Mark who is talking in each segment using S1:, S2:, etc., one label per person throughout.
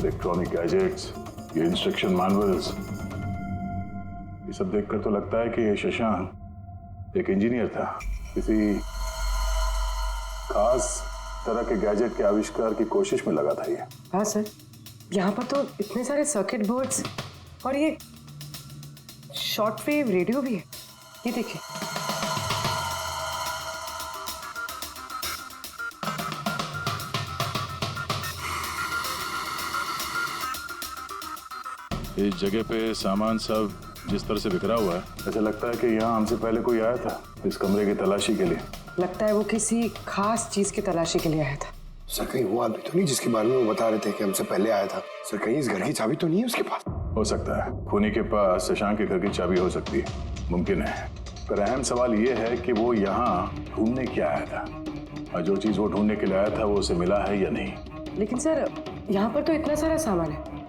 S1: Electronic gadgets, ये instruction manuals, ये सब देखकर तो लगता है कि ये शशांक एक इंजीनियर था, किसी खास तरह के गैजेट के आविष्कार की कोशिश में लगा था ये।
S2: हाँ सर, यहाँ पर तो इतने सारे सर्किट बोर्ड्स और ये शॉर्ट वेव रेडियो भी है, ये देखिए।
S1: इस जगह पे सामान सब जिस तरह से बिखरा हुआ है, ऐसा लगता है कि यहाँ हमसे पहले कोई आया था इस कमरे की तलाशी के लिए।
S2: लगता है वो किसी खास चीज की तलाशी के लिए आया था।
S3: सर कहीं वो आदमी तो नहीं जिसके बारे में वो बता रहे थे कि हमसे पहले आया था? सर कहीं इस घर की चाबी तो नहीं है उसके पास?
S1: हो सकता है खूनी के पास शशांक के घर की चाबी हो सकती है, मुमकिन है। पर अहम सवाल ये है कि वो यहाँ ढूंढने क्या आया था, और जो चीज वो ढूंढने के लिए आया था वो उसे मिला है या नहीं।
S2: लेकिन सर यहाँ पर तो इतना सारा सामान है,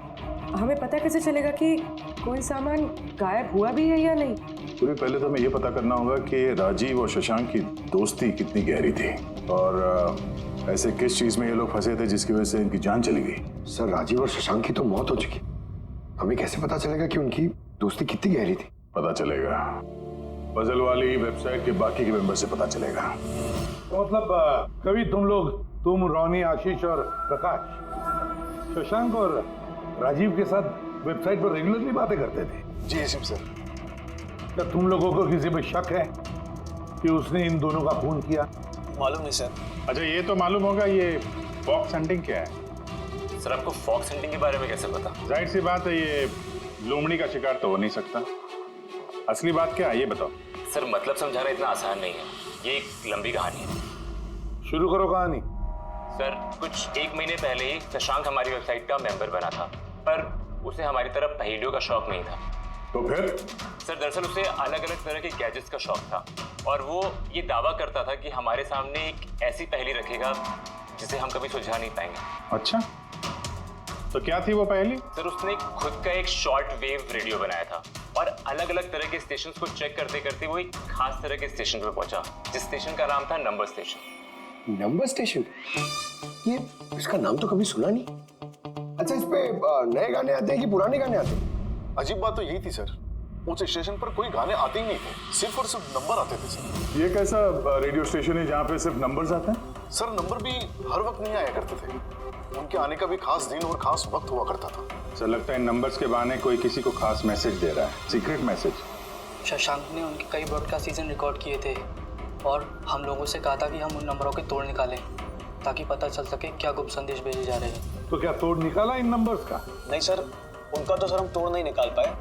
S2: हमें पता कैसे चलेगा कि कोई सामान गायब हुआ भी है या नहीं?
S1: पूरी पहले तो हमें ये पता करना होगा कि राजीव और शशांक की दोस्ती कितनी गहरी थी, और ऐसे किस चीज में ये लोग फंसे थे जिसकी वजह से इनकी जान चली गई।
S3: सर राजीव और शशांक की तो मौत हो चुकी, हमें कैसे पता चलेगा कि उनकी दोस्ती कितनी गहरी थी?
S1: पता चलेगा, पजल वाली वेबसाइट के बाकी के मेंबर से पता चलेगा।
S4: तो मतलब कभी तुम रोनी, आशीष और प्रकाश शशांक और राजीव के साथ वेबसाइट पर रेगुलरली बातें करते थे?
S3: जी एसएम सर।
S4: क्या तुम लोगों को किसी पे शक है कि उसने इन दोनों का खून किया?
S5: मालूम नहीं सर।
S1: अच्छा ये तो मालूम होगा, ये फॉक्स हंटिंग क्या है?
S5: सर आपको फॉक्स हंटिंग के बारे में कैसे पता?
S1: जाहिर सी बात है, ये लोमड़ी का शिकार तो हो नहीं सकता। असली बात क्या है ये बताओ।
S5: सर मतलब समझाना इतना आसान नहीं है, ये एक लंबी कहानी है।
S4: शुरू करो कहानी।
S5: सर कुछ 1 महीने पहले ही शशांक हमारी वेबसाइट का मेंबर बना था, पर उसे हमारी तरफ पहेलियों का शौक नहीं था।
S1: तो फिर?
S5: सर दरअसल उसे अलग अलग तरह के गैजेट्स का शौक था, और वो ये दावा करता था कि हमारे सामने एक ऐसी पहेली रखेगा जिसे हम कभी सुलझा नहीं पाएंगे।
S1: अच्छा, तो क्या थी वो पहेली?
S5: सर उसने खुद का एक शॉर्ट वेव रेडियो बनाया था, और अलग अलग तरह के स्टेशंस को चेक करते करते वो एक खास तरह के स्टेशन पे पहुंचा, जिस स्टेशन का नाम था नंबर स्टेशन।
S3: Number station? ये इसका नाम तो कभी सुना नहीं। अच्छा इस पे नए गाने आते हैं कि पुराने गाने आते हैं?
S6: अजीब बात तो यही थी सर, उस स्टेशन पर कोई गाने आते ही नहीं थे, सिर्फ और सिर्फ नंबर आते थे सर।
S1: ये कैसा रेडियो स्टेशन है जहाँ पे सिर्फ नंबर्स आते हैं?
S6: सर नंबर भी हर वक्त नहीं आया करते थे, उनके आने का भी खास दिन और खास वक्त हुआ करता था।
S1: सर लगता है इन नंबर्स के बहाने कोई किसी को खास मैसेज दे रहा है, सीक्रेट मैसेज।
S7: शशांक ने उनके कई ब्रॉडकास्ट सीजन रिकॉर्ड किए थे, और हम लोगों से कहा था कि हम उन नंबरों के तोड़ निकालें ताकि पता चल सके क्या गुप्त संदेश भेजे जा रहे हैं।
S4: तो क्या तोड़ निकाला इन नंबर्स का?
S8: नहीं सर, उनका तो सर हम तोड़ नहीं निकाल पाए,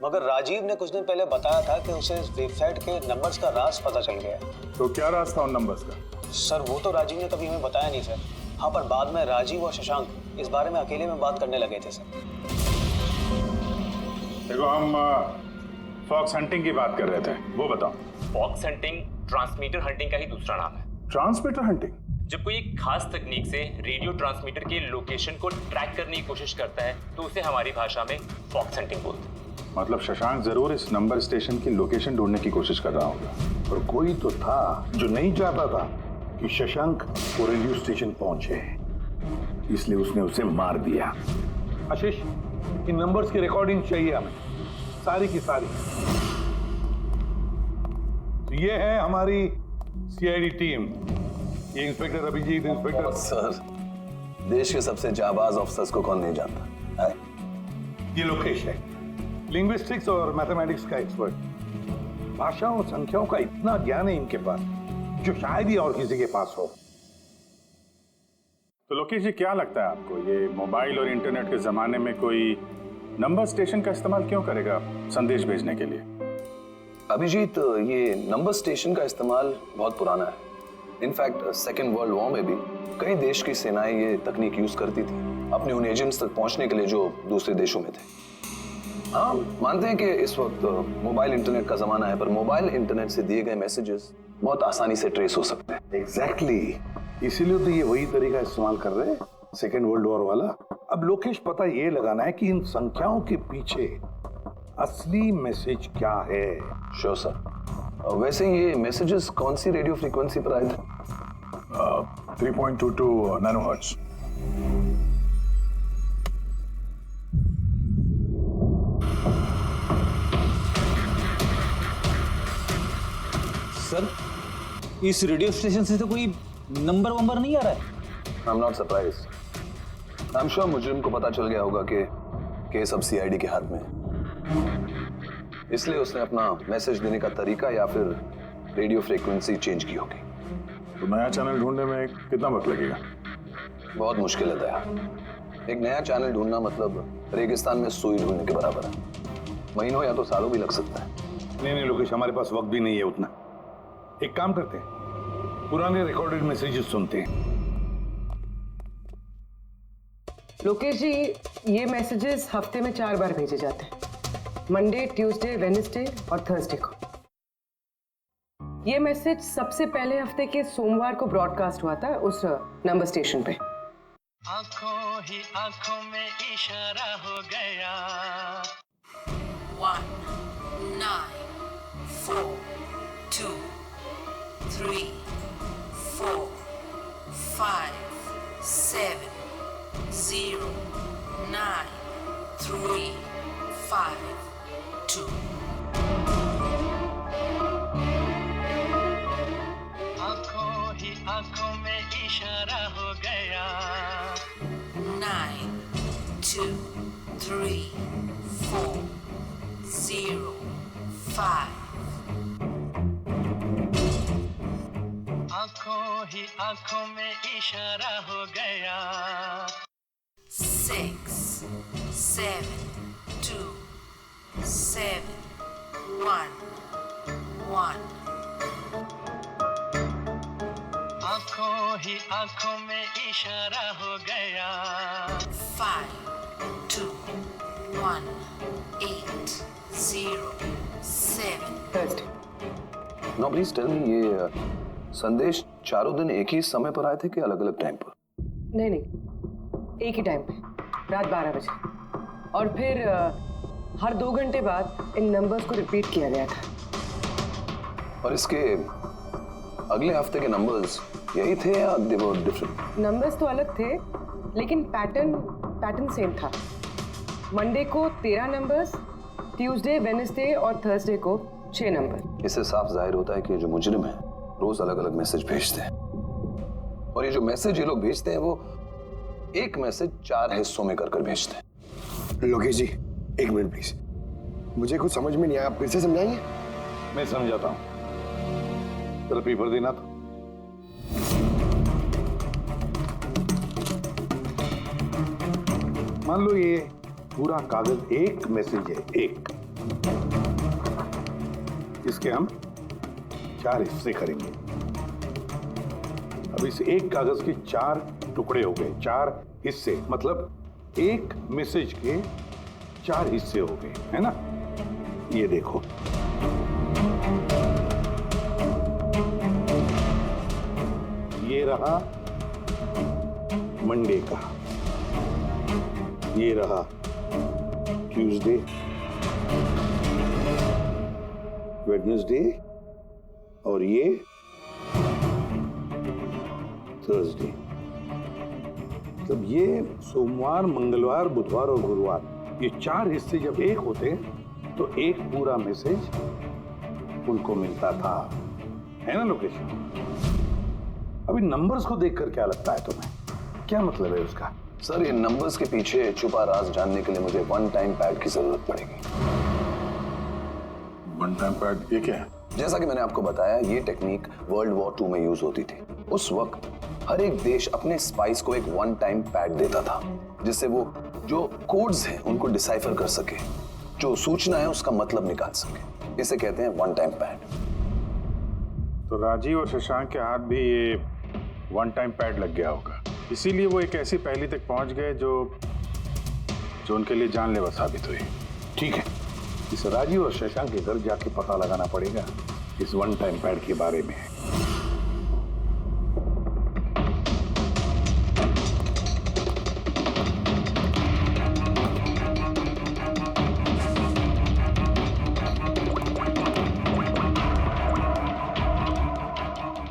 S8: मगर राजीव ने कुछ दिन पहले बताया था कि उसे इस वेबसाइट के नंबर्स का राज पता चल गया।
S1: तो क्या राज था उन नंबर्स का?
S8: सर वो तो राजीव ने कभी हमें बताया नहीं सर। हाँ पर बाद में राजीव और शशांक इस बारे में अकेले में बात करने लगे थे सर।
S1: देखो हम फॉक्स हंटिंग की बात कर रहे थे, वो बताओ।
S5: फॉक्स हंटिंग ट्रांसमीटर हंटिंग का ही दूसरा नाम है।
S1: Transmitter hunting?
S5: जब कोई एक खास तकनीक से रेडियो ट्रांसमीटर के लोकेशन को ट्रैक करने की कोशिश करता है तो उसे हमारी भाषा में फॉक्स हंटिंग बोलते हैं।
S1: मतलब शशांक जरूर इस नंबर स्टेशन की लोकेशन ढूंढने की कोशिश कर रहा होगा।
S4: और कोई तो था जो नहीं चाहता था कि शशांक वो रेडियो स्टेशन पहुंचे, इसलिए उसने उसे मार दिया। आशीष, इन नंबर्स की रिकॉर्डिंग चाहिए हमें, सारी की सारी। तो ये है हमारी सीआईडी टीम, ये इंस्पेक्टर अभिजीत, इंस्पेक्टर
S9: सर, देश के सबसे जाबाज ऑफिसर्स को कौन नहीं जानता है?
S4: ये लोकेश है, लिंग्विस्टिक्स और मैथमेटिक्स का एक्सपर्ट। भाषाओं और संख्याओं का इतना ज्ञान है इनके पास जो शायद ही और किसी के पास हो।
S1: तो लोकेश जी क्या लगता है आपको, ये मोबाइल और इंटरनेट के जमाने में कोई नंबर स्टेशन का इस्तेमाल क्यों करेगा संदेश भेजने के लिए?
S9: अभिजीत, ये नंबर स्टेशन का इस्तेमाल बहुत पुराना है। इनफैक्ट सेकेंड वर्ल्ड वॉर में भी कई देश की सेनाएं ये तकनीक यूज करती थी अपने उन एजेंट्स तक पहुंचने के लिए जो दूसरे देशों में थे। हाँ, मानते हैं कि इस वक्त मोबाइल इंटरनेट का जमाना है, पर मोबाइल इंटरनेट से दिए गए मैसेजेस बहुत आसानी से ट्रेस हो सकते हैं।
S4: एग्जैक्टली, इसीलिए तो ये वही तरीका इस्तेमाल कर रहे हैं, सेकेंड वर्ल्ड वॉर वाला। अब लोकेश पता ये लगाना है कि इन संख्याओं के पीछे असली मैसेज क्या है।
S9: Sure sir. वैसे ये मैसेजेस कौन सी रेडियो फ्रीक्वेंसी पर आए थे?
S1: 3.22 नैनोहर्ट्ज।
S10: सर, इस रेडियो स्टेशन से तो कोई नंबर वंबर नहीं आ रहा है।
S9: I am not surprised. I am sure मुजरिम को पता चल गया होगा कि केस अब सीआईडी के हाथ में है, इसलिए उसने अपना मैसेज देने का तरीका या फिर रेडियो फ्रीक्वेंसी चेंज की होगी।
S1: तो नया चैनल ढूंढने में कितना वक्त लगेगा?
S9: बहुत मुश्किल है दया। एक नया चैनल ढूंढना मतलब रेगिस्तान में सुई ढूंढने के बराबर है। महीनों या तो सालों भी लग सकता है।
S4: नहीं लोकेश, हमारे पास वक्त भी नहीं है उतना। एक काम करते हैं, पुराने रिकॉर्डेड मैसेजेस सुनते हैं।
S2: लोकेश जी, ये मैसेजेस हफ्ते में 4 बार भेजे जाते हैं, मंडे, ट्यूसडे, वेडनेसडे और थर्सडे को। ये मैसेज सबसे पहले हफ्ते के सोमवार को ब्रॉडकास्ट हुआ था उस नंबर स्टेशन पे।
S11: आंखों ही आंखों में इशारा हो गया। 1 9 4 2 3 4 5 7 0 9 3 5 2। आंखों ही आंखों में इशारा हो गया। 9 2 3 4 0 5। आंखों ही आंखों में इशारा हो गया। 6 7 2 7 1 1। आंखों ही आंखों में इशारा हो गया। 5 2 1 8 0 7।
S9: नो प्लीज टेल मी, ये संदेश चारों दिन एक ही समय पर आए थे कि अलग अलग टाइम पर?
S2: नहीं, एक ही टाइम पे, रात 12 बजे। और फिर हर 2 घंटे बाद इन नंबर्स को रिपीट किया गया था।
S9: और इसके अगले हफ्ते के नंबर्स यही थे या दे वर डिफरेंट?
S2: नंबर्स तो अलग थे, लेकिन पैटर्न सेम था। मंडे को 13 नंबर्स, ट्यूसडे, वेडनेसडे और थर्सडे को 6 नंबर।
S9: इससे साफ जाहिर होता है कि जो मुजरिम है रोज अलग अलग मैसेज भेजते हैं, और ये जो मैसेज ये लोग भेजते हैं वो एक मैसेज 4 हिस्सों में कर भेजते हैं।
S3: लोकेश जी, 1 मिनट प्लीज, मुझे कुछ समझ में नहीं आया, आप फिर से समझाएंगे?
S4: मैं समझाता हूं, तेरा पेपर देना था। मान लो ये पूरा कागज एक मैसेज है, एक। इसके हम 4 हिस्से करेंगे। अब इस एक कागज के 4 टुकड़े हो गए, 4 हिस्से, मतलब एक मैसेज के 4 हिस्से हो गए, है ना? ये देखो, ये रहा मंडे का, ये रहा ट्यूसडे, वेडनेसडे और ये थर्सडे। मतलब ये सोमवार, मंगलवार, बुधवार और गुरुवार, ये 4 हिस्से जब एक होते तो एक पूरा मैसेज उनको मिलता था, है ना लोकेश? अभी नंबर्स को देखकर क्या लगता है तुम्हें, क्या मतलब है उसका?
S9: सर, इन नंबर्स के पीछे छुपा राज जानने के लिए मुझे 1 टाइम पैड की जरूरत पड़ेगी।
S1: 1 टाइम पैड, ये क्या है?
S9: जैसा कि मैंने आपको बताया, ये टेक्निक वर्ल्ड वॉर 2 में यूज होती थी। उस वक्त हर एक देश अपने स्पाइस को एक 1 टाइम पैड देता था, जिससे वो जो कोड्स हैं उनको डिसाइफर कर सके, जो सूचना है उसका मतलब निकाल सके। इसे कहते हैं 1 टाइम पैड।
S1: तो राजीव और शशांक के हाथ भी ये 1 टाइम पैड लग गया होगा, इसीलिए वो एक ऐसी पहेली तक पहुंच गए जो उनके लिए जानलेवा साबित हुई।
S4: ठीक है, इस राजीव और शशांक के घर जाके पता लगाना पड़ेगा इस 1 टाइम पैड के बारे में।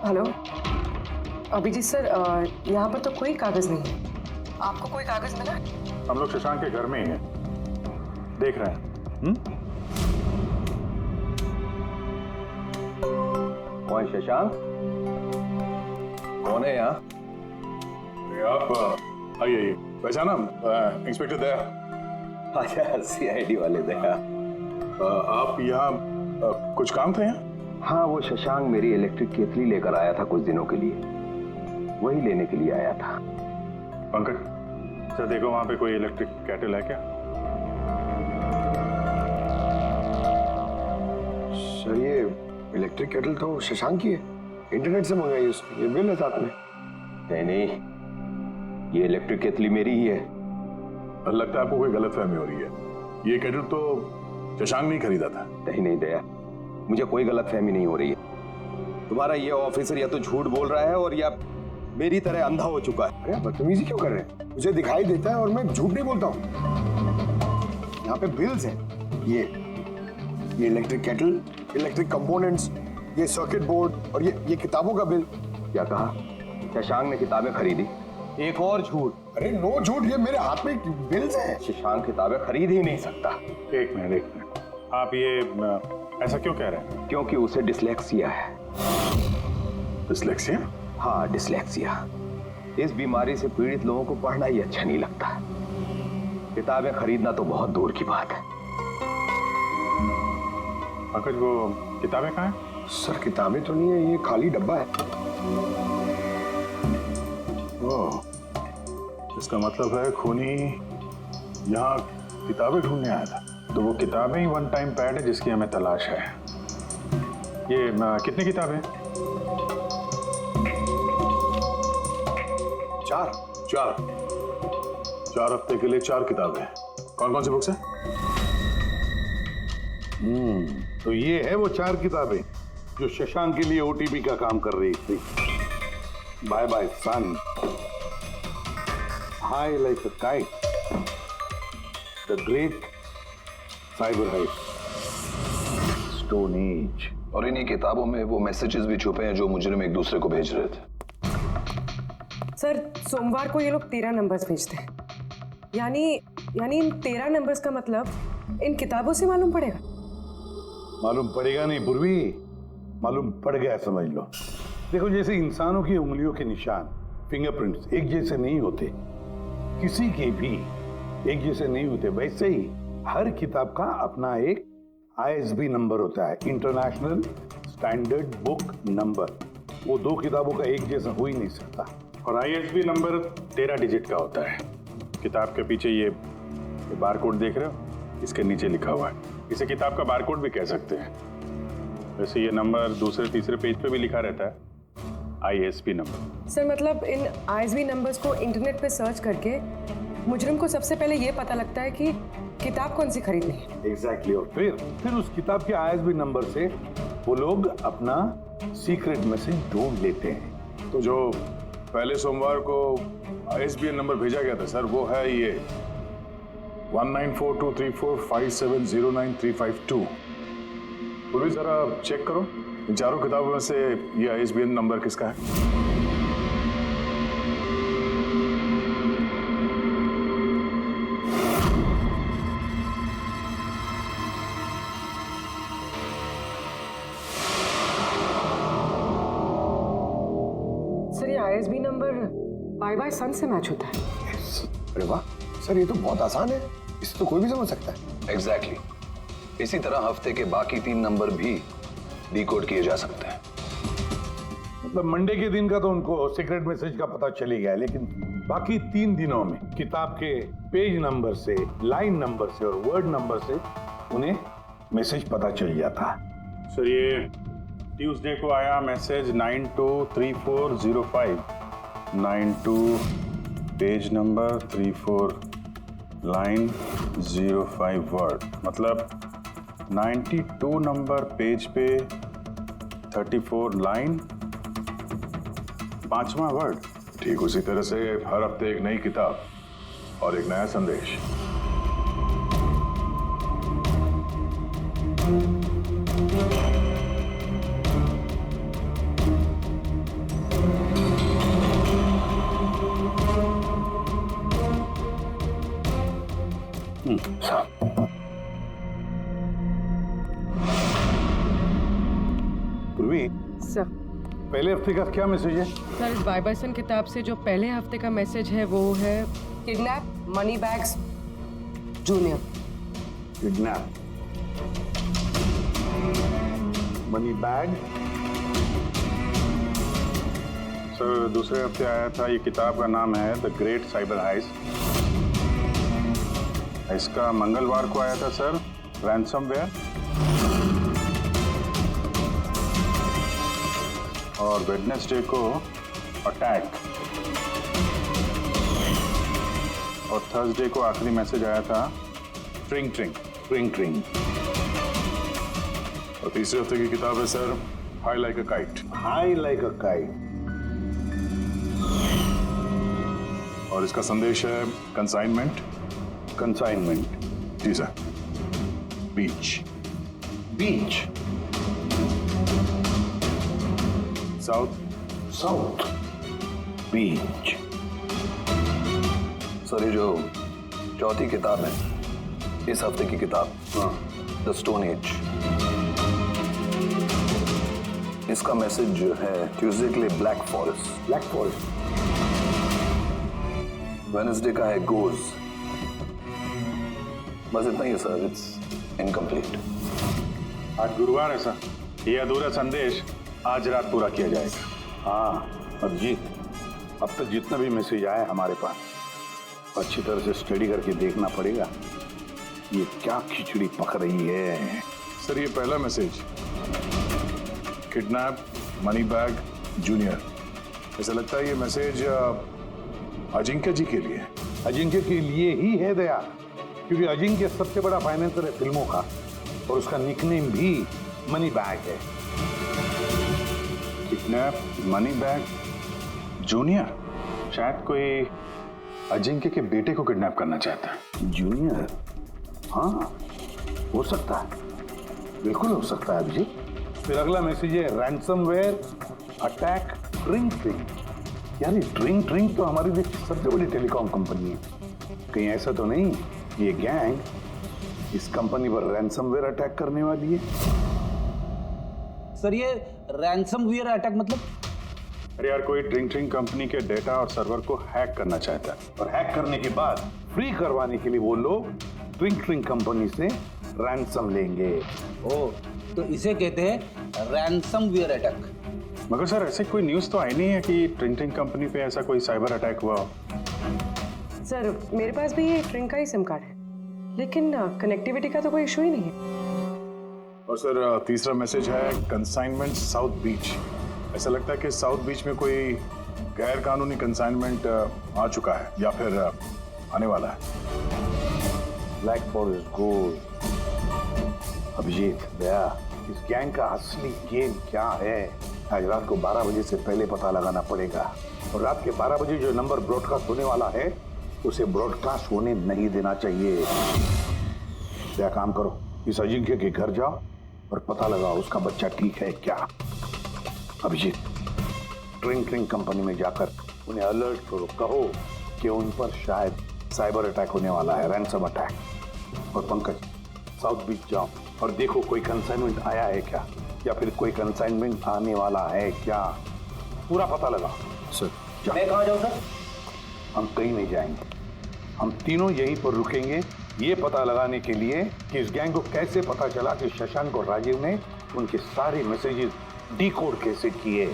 S2: हेलो अभिजीत सर, यहाँ पर तो कोई कागज नहीं है। आपको कोई कागज मिला?
S1: हम लोग शशांक के घर में ही हैं, देख रहे हैं।
S9: कौन शशांक? कौन है यहाँ?
S1: आप आइए। पहचाना? इंस्पेक्टर दया।
S9: अच्छा, सीआईडी वाले दया।
S1: आप यहाँ कुछ काम थे यहाँ?
S3: हाँ, वो शशांक मेरी इलेक्ट्रिक केतली लेकर आया था कुछ दिनों के लिए, वही लेने के लिए आया था।
S1: पंकज सर, देखो वहां पे कोई इलेक्ट्रिक कैटल है क्या?
S3: सर, ये इलेक्ट्रिक केटल तो शशांक की है, इंटरनेट से मंगाई उसने, ये बिल है साथ में।
S9: नहीं, ये इलेक्ट्रिक केतली मेरी ही है।
S1: लगता है आपको कोई गलतफहमी हो रही है। ये कैटल तो शशांक नहीं खरीदा था।
S3: नहीं दया, मुझे कोई गलतफहमी नहीं हो रही है। तुम्हारा ये ऑफिसर या तो झूठ बोल रहा है और या मेरी तरह अंधा हो चुका है। अरे बदतमीजी क्यों कर रहे हैं? मुझे दिखाई देता है और मैं झूठ नहीं बोलता हूँ। यहाँ पे बिल्स हैं, ये इलेक्ट्रिक केटल, इलेक्ट्रिक कंपोनेंट्स, ये सर्किट बोर्ड और ये किताबों का बिल। क्या कहा? शशांक ने किताबें खरीदी? एक और झूठ। अरे नो झूठ, ये मेरे हाथ में बिल्स हैं। शशांक किताबें खरीद ही नहीं सकता।
S1: एक मिनट, आप ये ऐसा क्यों कह रहे हैं?
S3: क्योंकि उसे डिसलेक्सिया है।
S1: डिसलेक्सिया?
S3: हाँ, डिसलेक्सिया। इस बीमारी से पीड़ित लोगों को पढ़ना ही अच्छा नहीं लगता। किताबें खरीदना तो बहुत दूर की बात है।
S1: पंकज, वो किताबें कहाँ हैं?
S3: सर, किताबें तो नहीं है, ये खाली डब्बा है।
S1: ओह, इसका मतलब है खूनी यहाँ किताबें ढूंढने आया था। तो वो किताबें ही वन टाइम पैड है जिसकी हमें तलाश है। ये कितनी किताबें? चार हफ्ते के लिए 4 किताबें। कौन कौन सी बुक्स हैं?
S4: तो ये है वो 4 किताबें जो शशांक के लिए ओटीपी का काम कर रही थी। Bye bye sun, high like a kite, the great cyber height, stone age.
S9: और इन्हीं किताबों में वो मैसेजेस भी छुपे हैं जो मुजरिम एक दूसरे को भेज रहे थे।
S2: सर, सोमवार को ये लोग 13 नंबर्स भेजते हैं। यानी इन 13 नंबर्स का मतलब इन किताबों से मालूम पड़ेगा?
S4: मालूम पड़ेगा नहीं पूर्वी, मालूम पड़ गया समझ लो। देखो, जैसे इंसानों की उंगलियों के निशान, फिंगरप्रिंट्स एक जैसे नहीं होते, किसी के भी एक जैसे नहीं होते, वैसे ही हर किताब का अपना एक ISB नंबर होता है, इंटरनेशनल स्टैंडर्ड बुक नंबर। वो 2 किताबों का एक जैसा हो ही नहीं सकता।
S1: और ISB नंबर 13 डिजिट का होता है। किताब के पीछे ये बारकोड देख रहे हो, इसके नीचे लिखा हुआ है। इसे किताब का बारकोड भी कह सकते हैं। वैसे ये नंबर दूसरे तीसरे पेज पे भी लिखा रहता है, ISB नंबर।
S2: सर, मतलब इन ISB नंबर्स को इंटरनेट पे सर्च करके मुजरिम को सबसे पहले ये पता लगता है कि किताब कौन सी खरीदनी है।
S4: एग्जैक्टली। और फिर उस किताब के ISB नंबर से वो लोग अपना सीक्रेट मैसेज ढूंढ लेते हैं।
S1: तो जो पहले सोमवार को ISBN नंबर भेजा गया था सर, वो है ये 19423457099352। पूर्वी जरा चेक करो, इन 4 किताबों में से ये ISBN नंबर किसका है?
S2: सर, ये ISB नंबर बाय सन से मैच होता है।
S3: अरे वाह सर, ये तो बहुत आसान है, इसे तो कोई भी समझ सकता है।
S9: एग्जैक्टली। इसी तरह हफ्ते के बाकी 3 नंबर भी डिकोड किए जा सकते हैं।
S4: मतलब मंडे के दिन का तो उनको सीक्रेट मैसेज का पता चल ही गया, लेकिन बाकी 3 दिनों में किताब के पेज नंबर से, लाइन नंबर से और वर्ड नंबर से उन्हें मैसेज पता चल जाता।
S1: सर, ये ट्यूसडे को आया message 923405, 92 page number 34 line 05 word, मतलब 92 नंबर पेज पे 34 लाइन 5वां वर्ड। ठीक उसी तरह से हर हफ्ते एक नई किताब और एक नया संदेश।
S4: पूर्वी,
S2: यस सर।
S4: पहले हफ्ते का क्या मैसेज है?
S2: सर इस बाइबर्सन किताब से जो पहले हफ्ते का मैसेज है वो है kidnap money bags junior.
S4: Kidnap money bag.
S1: Sir दूसरे हफ्ते आया था, ये किताब का नाम है द ग्रेट साइबर हाइस्ट। इसका मंगलवार को आया था सर रैंसमवेयर, और वेडनेसडे को अटैक, और थर्सडे को आखिरी मैसेज आया था ट्रिंग ट्रिंग
S4: ट्रिंग ट्रिंग।
S1: और तीसरे हफ्ते की किताब है sir high like a kite.
S4: High like a kite.
S1: और इसका संदेश है कंसाइनमेंट।
S4: कंसाइनमेंट।
S1: जी सर। बीच।
S4: बीच।
S1: साउथ।
S4: South Beach.
S9: सर ये जो चौथी किताब है, इस हफ्ते की किताब, द स्टोन एज, इसका मैसेज जो है ट्यूसडे के लिए black forest.
S4: Black forest.
S9: Wednesday का है गोज। बस इतना ही है सर, इट्स इनकम्प्लीट।
S1: आज गुरुवार है सर, ये अधूरा संदेश आज रात पूरा किया जाएगा।
S4: हाँ अभिजीत, अब तक जितना भी मैसेज आया हमारे पास अच्छी तरह से स्टडी करके देखना पड़ेगा ये क्या खिचड़ी पक रही है।
S1: सर ये पहला message, kidnap money bag junior, ऐसा लगता है ये मैसेज अजिंक्य जी के लिए।
S4: अजिंक्य के लिए ही है दया, क्योंकि अजिंक्य सबसे बड़ा फाइनेंसर है फिल्मों का, और उसका निकनेम भी मनी बैग है।
S1: किडनैप मनी बैग जूनियर, शायद कोई अजिंक्य के बेटे को किडनैप करना चाहता है।
S4: जूनियर? हाँ हो सकता है, बिल्कुल हो सकता है अभिजीत। फिर अगला मैसेज है रैंसमवेयर अटैक ट्रिंग ट्रिंग। यार ये ट्रिंग ट्रिंग तो हमारी देश की सबसे बड़ी टेलीकॉम कंपनी है, कहीं ऐसा तो नहीं ये गैंग इस कंपनी पर रैंसमवेयर अटैक करने वाली है?
S10: सर ये रैंसमवेयर अटैक मतलब?
S1: अरे यार कोई ट्रिंग ट्रिंग कंपनी के डेटा और सर्वर को हैक करना चाहता है,
S4: और हैक करने के बाद फ्री करवाने के लिए वो लोग ट्रिंग ट्रिंग कंपनी से रैंसम लेंगे।
S10: ओह, तो इसे कहते हैं रैंसमवेयर अटैक।
S1: मगर सर ऐसे कोई न्यूज़ तो आई नहीं है कि ट्रिंग ट्रिंग कंपनी पे ऐसा कोई साइबर अटैक हुआ हो।
S2: सर मेरे पास भी ये ट्रिंग का ही सिम कार्ड है, लेकिन कनेक्टिविटी का तो कोई इशू ही नहीं है।
S1: और सर तीसरा मैसेज है कंसाइनमेंट साउथ बीच। ऐसा लगता है कि साउथ बीच में कोई गैर कानूनी कंसाइनमेंट आ चुका है या फिर आने वाला है।
S4: Black forest gold. Abhijeet Daya, इस गैंग का असली गेम क्या है आज रात को 12 बजे से पहले पता लगाना पड़ेगा, और रात के 12 बजे जो नंबर ब्रॉडकास्ट होने वाला है उसे ब्रॉडकास्ट होने नहीं देना चाहिए। क्या काम करो, इस अजिंक्य के घर जाओ और पता लगाओ उसका बच्चा ठीक है क्या। अभिजीत ट्रिंग ट्रिंग कंपनी में जाकर उन्हें अलर्ट करो, कहो कि उन पर शायद साइबर अटैक होने वाला है, रैंसम अटैक। और पंकज साउथ बीच जाओ और देखो कोई कंसाइनमेंट आया है क्या, या फिर कोई कंसाइनमेंट आने वाला है क्या, पूरा पता लगाओ।
S1: सर
S7: मैं कहाँ जाऊँ सर?
S4: हम कहीं नहीं जाएंगे, हम तीनों यहीं पर रुकेंगे ये पता लगाने के लिए कि इस गैंग को कैसे पता चला कि शशांक और राजीव ने उनके सारे मैसेजेस डिकोड कैसे किए।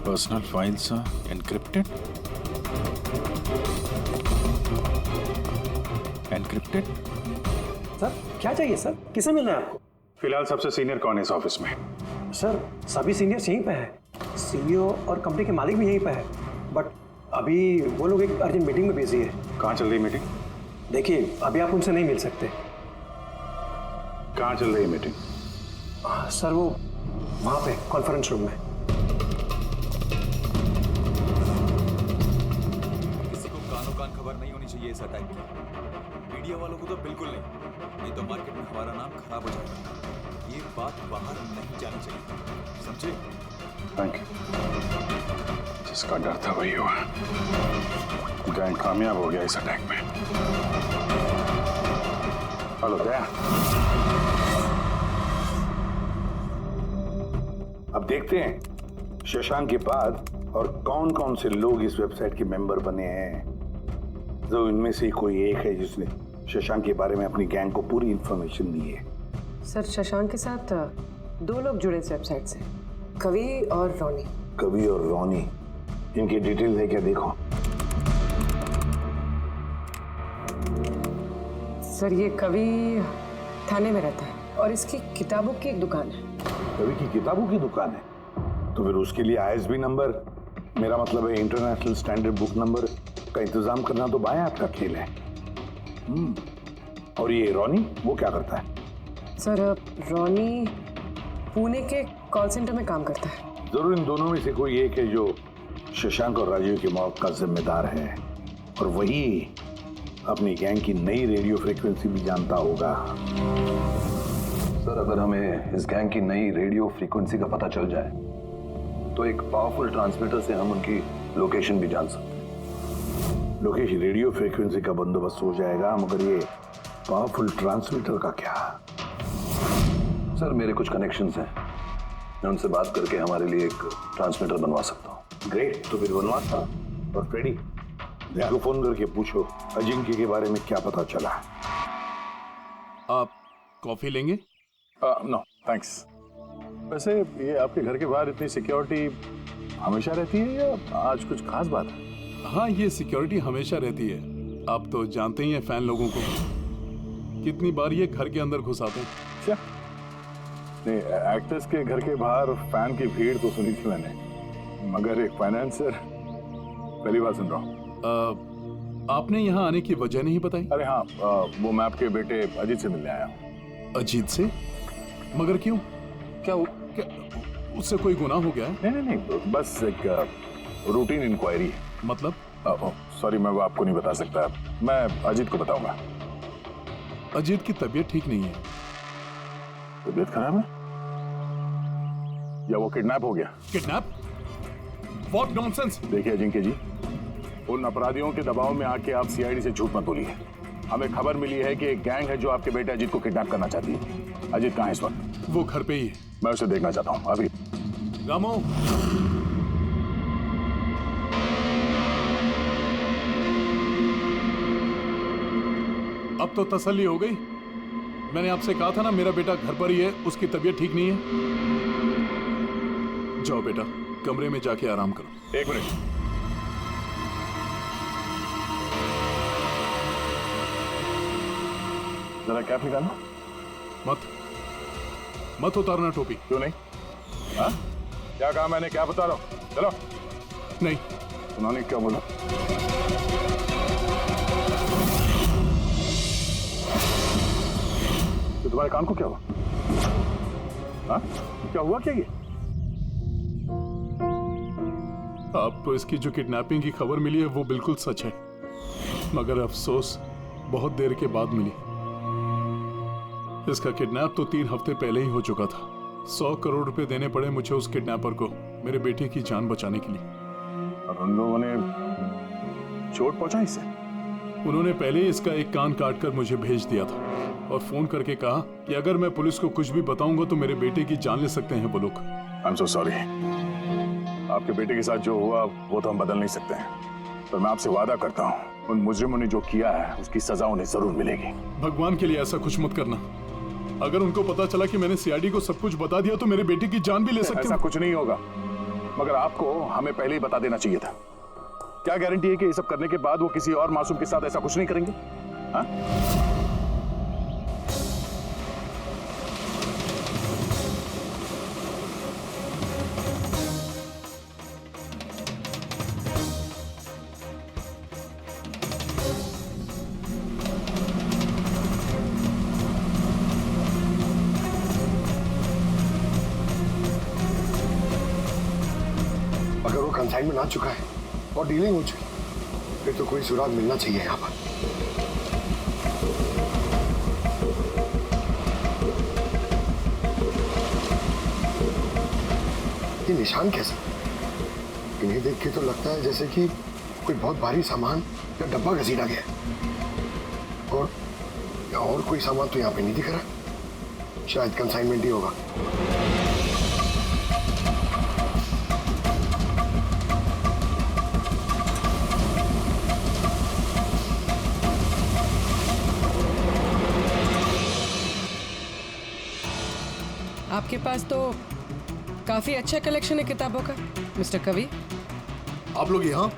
S1: Personal files encrypted. Encrypted.
S8: Sir क्या चाहिए सर, किसे मिलना है आपको?
S1: फिलहाल सबसे सीनियर कौन है इस ऑफिस में?
S8: सर सभी सीनियर्स यहीं पे है, सीईओ और कंपनी के मालिक भी यहीं पे है, बट अभी वो लोग एक अर्जेंट मीटिंग में बिजी है।
S1: कहाँ चल रही मीटिंग?
S8: देखिए अभी आप उनसे नहीं मिल सकते।
S1: कहाँ चल रही मीटिंग?
S8: सर वो वहाँ पे कॉन्फ्रेंस रूम में।
S12: किसी को कानो कान खबर नहीं होनी होनी चाहिए इस अटैक की। मीडिया वालों को तो बिल्कुल नहीं तो मार्केट में हमारा नाम खराब हो जाएगा। ये बात बाहर नहीं जानी चाहिए, समझे?
S1: Thank you. जिसका डर था वही हुआ। गैंग कामयाब हो गया इस अटैक में। हेलो दया।
S4: अब देखते हैं शशांक के बाद और कौन कौन से लोग इस वेबसाइट के मेंबर बने हैं। तो इनमें से कोई एक है जिसने शशांक के बारे में अपनी गैंग को पूरी इंफॉर्मेशन दी है।
S2: सर शशांक के साथ 2 लोग जुड़े इस वेबसाइट से, कवि और रोनी।
S4: कवि और रोनी, इनकी डिटेल है क्या? देखो
S2: सर ये कवि थाने में रहता है और इसकी किताबों की एक दुकान है।
S4: कवि की किताबों की दुकान है तो फिर उसके लिए ISB नंबर, मेरा मतलब है इंटरनेशनल स्टैंडर्ड बुक नंबर का इंतजाम करना तो बाएं हाथ का खेल है। और ये रोनी, वो क्या करता है?
S2: सर रोनी पुणे के कॉल सेंटर में काम करता है।
S4: जरूर इन दोनों में से कोई एक है जो शशांक और राजीव की मौत का जिम्मेदार है और वही अपनी गैंग की नई रेडियो फ्रीक्वेंसी भी जानता होगा।
S9: सर अगर हमें इस गैंग की नई रेडियो फ्रीक्वेंसी का पता चल जाए तो एक पावरफुल ट्रांसमीटर से हम उनकी लोकेशन भी जान सकते हैं।
S4: लोकेशन रेडियो फ्रीक्वेंसी का बंदोबस्त हो जाएगा, मगर ये पावरफुल ट्रांसमीटर का क्या?
S9: सर मेरे कुछ कनेक्शंस हैं, मैं उनसे बात करके हमारे लिए एक ट्रांसमीटर बनवा सकता हूँ।
S4: ग्रेट, तो फिर बनवाता। और फ्रेडी, दया को फोन करके पूछो अजिंक्य के बारे में क्या पता चला।
S13: आप कॉफी लेंगे?
S1: No thanks. वैसे ये आपके घर के बाहर इतनी सिक्योरिटी हमेशा रहती है या आज कुछ खास बात है?
S13: हाँ ये सिक्योरिटी हमेशा रहती है। आप तो जानते ही हैं फैन लोगों को, कितनी बार ये घर के अंदर घुस आते हैं।
S1: क्या नहीं, एक्टर्स के घर के बाहर फैन की भीड़ तो सुनी थी मैंने, मगर एक फाइनेंसर पहली बार सुन रहा हूँ।
S13: आपने यहाँ आने की वजह नहीं बताई?
S1: अरे हाँ, वो मैं आपके बेटे अजीत से मिलने आया हूँ।
S13: अजीत से? मगर क्यों? क्या उससे कोई गुनाह हो गया है?
S1: नहीं, बस एक रूटीन इंक्वायरी है।
S13: मतलब?
S1: सॉरी, मैं वो आपको नहीं बता सकता, मैं अजीत को बताऊंगा।
S13: अजीत की तबीयत ठीक नहीं है।
S1: तबीयत खराब है या वो किडनैप हो गया?
S13: किडनैप? What nonsense!
S1: देखिए अजिंक्य जी, उन अपराधियों के दबाव में आके आप CID से झूठ मत बोलिए। हमें खबर मिली है कि एक गैंग है जो आपके बेटे अजीत को किडनैप करना चाहती है। अजीत कहाँ है इस वक्त?
S13: वो घर पे ही है।
S1: मैं उसे देखना चाहता हूँ अभी।
S13: रामो, अब तो तसल्ली हो गई। मैंने आपसे कहा था ना मेरा बेटा घर पर ही है, उसकी तबीयत ठीक नहीं है। जाओ बेटा, कमरे में जाके आराम करो।
S1: एक मिनट, जरा कैप निकालना।
S13: मत उतारना टोपी।
S1: क्यों नहीं? हाँ? क्या कहा मैंने? क्या बता रहा हूँ? चलो।
S13: नहीं।
S1: उन्होंने क्या बोला? तो तुम्हारे कान को क्या हुआ? हाँ? क्या हुआ क्या ये?
S13: आपको इसकी जो किडनैपिंग की खबर मिली है वो बिल्कुल सच है, मगर अफसोस बहुत देर के बाद मिली। इसका किडनैप तो 3 हफ्ते पहले ही हो चुका था। 100 करोड़ रुपए देने पड़े मुझे उस किडनैपर को मेरे बेटे की जान बचाने के लिए।
S1: और उन लोगों ने चोट पहुंचाई इसे?
S13: उन्होंने पहले ही इसका एक कान काट कर मुझे भेज दिया था और फोन करके कहा कि अगर मैं पुलिस को कुछ भी बताऊंगा तो मेरे बेटे की जान ले सकते हैं वो लोग।
S1: I am so sorry. आपके बेटे के साथ जो हुआ वो तो हम बदल नहीं सकते हैं, पर मैं आपसे वादा करता हूँ उन मुजरिमों ने जो किया है उसकी सजा उन्हें जरूर मिलेगी।
S13: भगवान के लिए ऐसा कुछ मत करना। अगर उनको पता चला कि मैंने CID को सब कुछ बता दिया तो मेरे बेटे की जान भी ले सकते हैं।
S1: ऐसा कुछ नहीं होगा, मगर आपको हमें पहले ही बता देना चाहिए था। क्या गारंटी है कि ये सब करने के बाद वो किसी और मासूम के साथ ऐसा कुछ नहीं करेंगे? हाँ?
S3: अगर वो कंसाइनमेंट आ चुका है और डीलिंग हो चुकी, फिर तो कोई सुराग मिलना चाहिए यहाँ पर। ये निशान कैसे? इन्हें देख के तो लगता है जैसे कि कोई बहुत भारी सामान या डब्बा घसीटा गया है। और कोई सामान तो यहाँ पे नहीं दिख रहा। शायद कंसाइनमेंट ही होगा।
S2: आपके पास तो काफी अच्छा कलेक्शन है किताबों का मिस्टर कवि।
S6: आप लोग यहाँ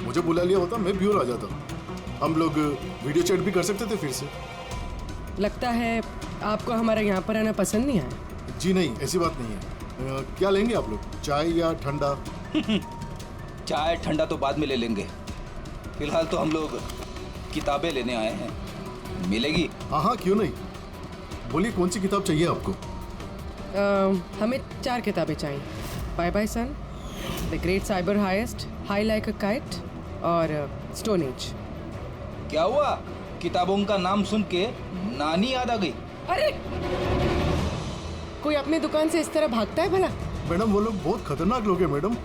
S6: मुझे बुला लिया होता मैं ब्यूर आ जाता। हम लोग वीडियो चैट भी कर सकते थे फिर से।
S2: लगता है आपको हमारे यहाँ पर आना पसंद नहीं आया।
S6: जी नहीं, ऐसी बात नहीं है। क्या लेंगे आप लोग, चाय या ठंडा?
S10: चाय ठंडा तो बाद में ले लेंगे, फिलहाल तो हम लोग किताबें लेने आए हैं। मिलेगी?
S6: हाँ, क्यों नहीं। बोलिए कौन सी किताब चाहिए आपको?
S2: हमें 4 किताबें चाहिए। Bye bye sun, the great cyber heist, high like a kite और स्टोन एज।
S10: क्या हुआ? किताबों का नाम सुन के नानी याद आ गई?
S2: अरे कोई अपनी दुकान से इस तरह भागता है भला?
S6: मैडम वो लोग बहुत खतरनाक लोग हैं मैडम,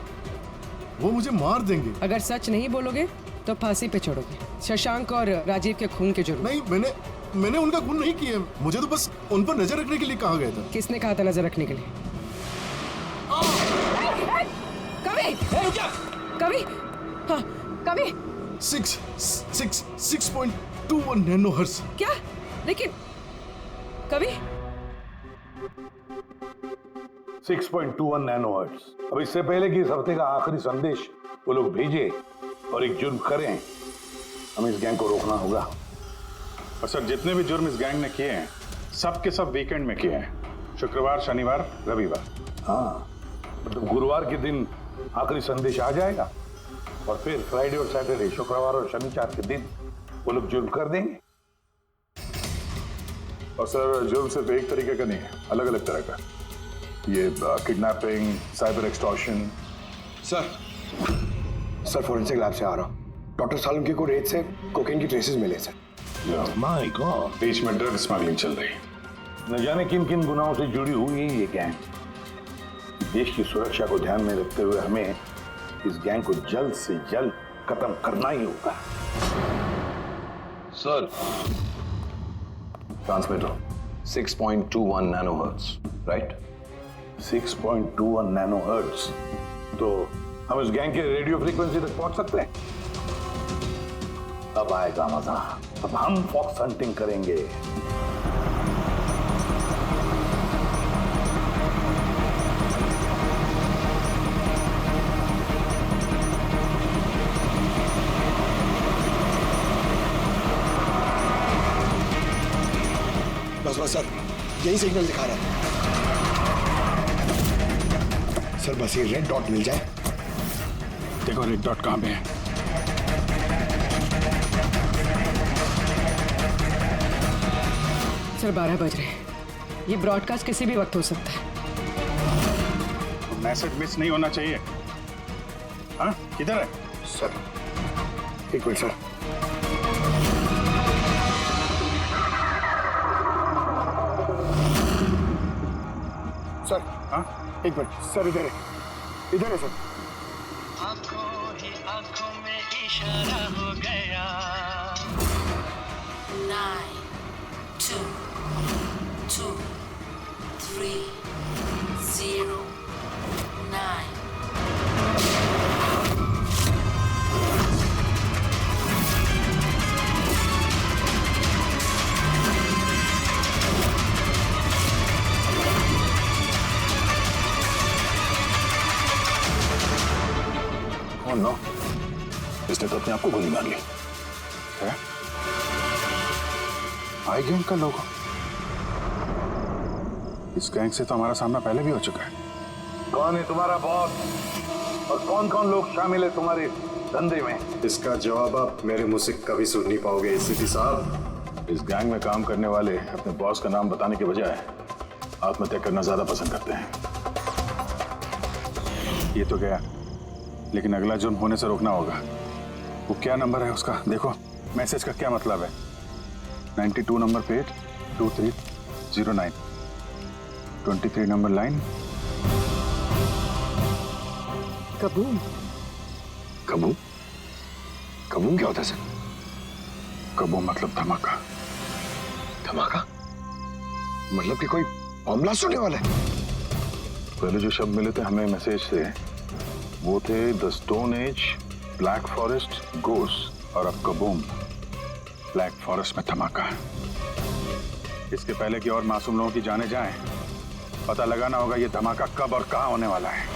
S6: वो मुझे मार देंगे।
S2: अगर सच नहीं बोलोगे तो फांसी पे छोड़ोगे। शशांक और राजीव के खून के जुर्म।
S6: नहीं, मैंने उनका खून नहीं किया। मुझे तो बस उन पर नजर रखने के लिए कहा गया था।
S2: किसने कहा था नजर रखने के लिए? कवि! कवि! हाँ, कवि!
S6: 6.21 नैनोहर्ट्ज।
S2: क्या? लेकिन कवि
S4: 6.21 नैनोहर्ट्ज। अब इससे पहले कि इस हफ्ते का आखिरी संदेश वो लोग भेजे और एक जुर्म करें, हमें इस गैंग को रोकना होगा।
S1: और सर जितने भी जुर्म इस गैंग ने किए हैं सब के सब वीकेंड में किए हैं। शुक्रवार, शनिवार, रविवार।
S4: हाँ, मतलब गुरुवार के दिन आखिरी संदेश आ जाएगा और फिर फ्राइडे और सैटरडे, शुक्रवार और शनिवार के दिन वो लोग जुर्म कर देंगे।
S1: और सर जुर्म सिर्फ एक तरीके का नहीं है, अलग अलग तरह का। ये kidnapping, cyber extortion.
S3: Sir forensic lab से आ रहा हूँ। डॉक्टर सालुंके को रेत से कोकेन की ट्रेसेस मिले सर।
S4: माय गॉड,
S1: बीच में ड्रग स्मगलिंग चल रही।
S4: न जाने किन किन गुनाहों से जुड़ी हुई है ये गैंग। देश की सुरक्षा को ध्यान में रखते हुए हमें इस गैंग को जल्द से जल्द खत्म करना ही होगा।
S9: Sir,
S1: transmitter
S9: 6.21 nanohertz, right?
S4: 6.21 nanohertz. तो हम इस गैंग के रेडियो फ्रीक्वेंसी तक पहुंच सकते हैं। अब आएगा मजा। अब हम फॉक्स हंटिंग करेंगे।
S3: बस सर, यही सिग्नल दिखा रहा है सर। बस ये रेड डॉट मिल जाए।
S1: देखो रेड डॉट कहां पे है।
S2: सर 12 बज रहे हैं। ये ब्रॉडकास्ट किसी भी वक्त हो सकता है।
S1: मैसेज मिस नहीं होना चाहिए। हाँ, किधर है
S3: सर? एक मिनट सर। सर
S1: हाँ,
S3: एक मिनट सर, इधर है सर।
S11: आंखों ही आंखों में इशारा हो गया।
S14: 9 2 2 3 0 9
S1: Oh no, इसने तो अपने आप को गोली मार ली है। आई गैंग का लोगो। इस गैंग से तो हमारा सामना पहले भी हो चुका है।
S4: कौन है तुम्हारा बॉस और कौन कौन लोग शामिल है तुम्हारे धंधे में?
S6: इसका जवाब आप मेरे मुंह से कभी सुन नहीं पाओगे एसीपी साहब।
S1: इस गैंग में काम करने वाले अपने बॉस का नाम बताने के बजाय आत्महत्या करना ज्यादा पसंद करते हैं। ये तो गया, लेकिन अगला जुर्म होने से रोकना होगा। वो क्या नंबर है उसका देखो, मैसेज का क्या मतलब है? 92 number page 2309, 23 number line.
S2: Kaboom.
S3: Kaboom? Kaboom क्या होता है सर?
S1: कबूम मतलब धमाका।
S3: धमाका? मतलब कि कोई बम ब्लास्ट होने वाला है?
S1: पहले जो शब्द मिले थे हमें मैसेज से वो थे the stone age, black forest, ghost, और अब कबूम, ब्लैक फॉरेस्ट में धमाका। इसके पहले कि और मासूम लोगों की जाने जाएं, पता लगाना होगा ये धमाका कब और कहां होने वाला है।